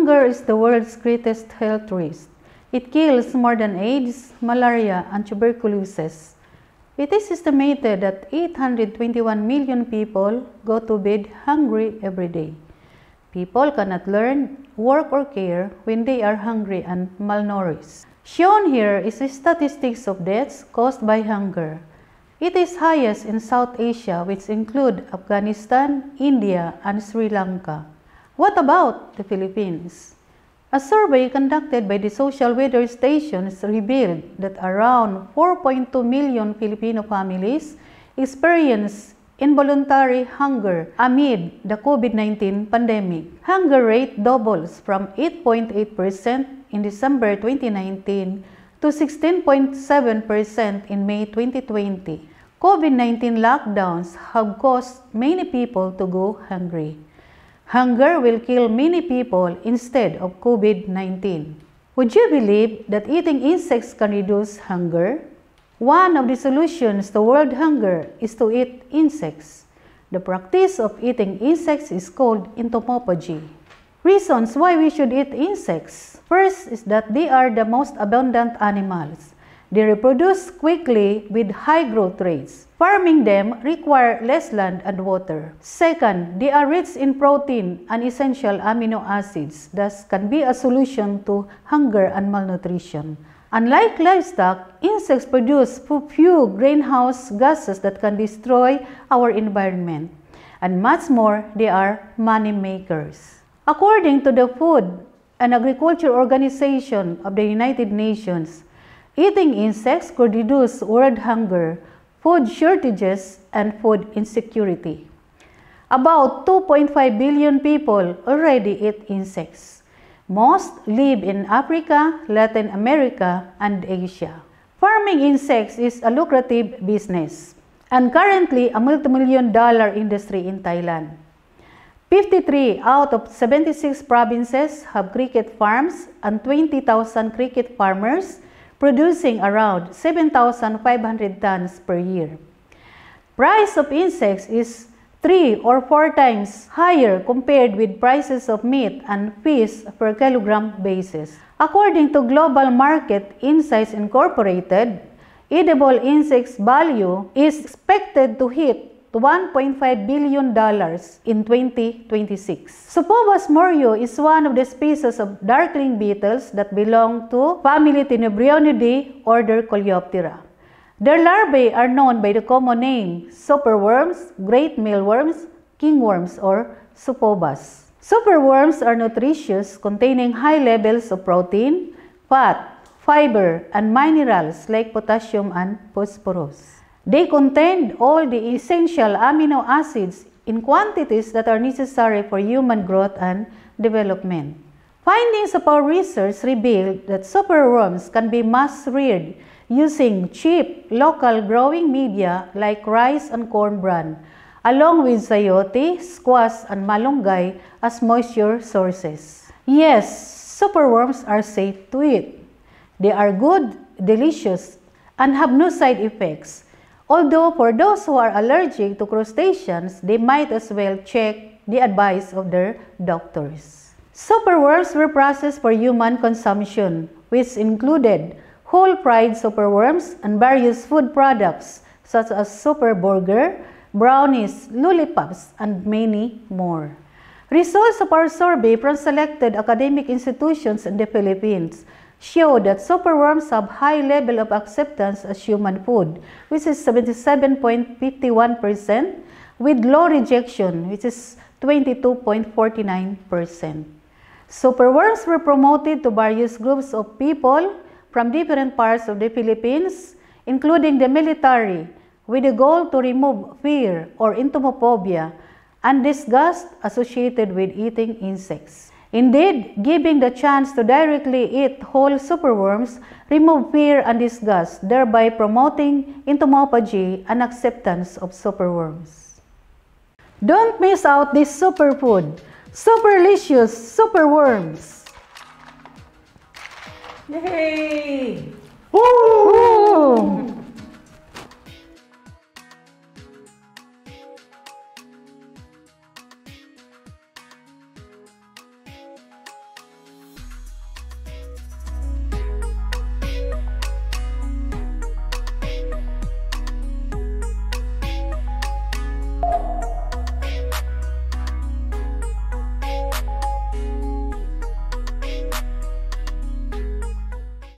Hunger is the world's greatest health risk. It kills more than AIDS, malaria, and tuberculosis. It is estimated that 821 million people go to bed hungry every day. People cannot learn, work, or care when they are hungry and malnourished. Shown here is the statistics of deaths caused by hunger. It is highest in South Asia, which include Afghanistan, India, and Sri Lanka. What about the Philippines? A survey conducted by the Social Weather Stations revealed that around 4.2 million Filipino families experience involuntary hunger amid the COVID-19 pandemic. Hunger rate doubles from 8.8% in December 2019 to 16.7% in May 2020. COVID-19 lockdowns have caused many people to go hungry. Hunger will kill many people instead of COVID-19. Would you believe that eating insects can reduce hunger? One of the solutions to world hunger is to eat insects. The practice of eating insects is called entomophagy. Reasons why we should eat insects. First is that they are the most abundant animals. They reproduce quickly with high growth rates. Farming them requires less land and water. Second, they are rich in protein and essential amino acids, thus can be a solution to hunger and malnutrition. Unlike livestock, insects produce few greenhouse gases that can destroy our environment. And much more, they are money makers. According to the Food and Agriculture Organization of the United Nations, eating insects could reduce world hunger, food shortages, and food insecurity. About 2.5 billion people already eat insects. Most live in Africa, Latin America, and Asia. Farming insects is a lucrative business and currently a multi-million-dollar industry in Thailand. 53 out of 76 provinces have cricket farms and 20,000 cricket farmers, producing around 7,500 tons per year. Price of insects is 3 or 4 times higher compared with prices of meat and fish per kilogram basis. According to Global Market Insights Incorporated, edible insects value is expected to hit $1.5 billion in 2026. Supobas morio is one of the species of darkling beetles that belong to family Tenebrionidae, order Coleoptera. Their larvae are known by the common name superworms, great mealworms, kingworms, or supobas. Superworms are nutritious, containing high levels of protein, fat, fiber, and minerals like potassium and phosphorus. They contain all the essential amino acids in quantities that are necessary for human growth and development. Findings of our research revealed that superworms can be mass-reared using cheap, local growing media like rice and corn bran, along with sayote, squash, and malunggay as moisture sources. Yes, superworms are safe to eat. They are good, delicious, and have no side effects. Although for those who are allergic to crustaceans, they might as well check the advice of their doctors. Superworms were processed for human consumption, which included whole fried superworms and various food products such as super burger, brownies, lollipops, and many more. Results of our survey from selected academic institutions in the Philippines show that superworms have high level of acceptance as human food, which is 77.51%, with low rejection, which is 22.49%. Superworms were promoted to various groups of people from different parts of the Philippines, including the military, with the goal to remove fear or entomophobia and disgust associated with eating insects. Indeed, giving the chance to directly eat whole superworms remove fear and disgust, thereby promoting entomophagy and acceptance of superworms. Don't miss out this superfood, Superlicious superworms! Yay! Woo!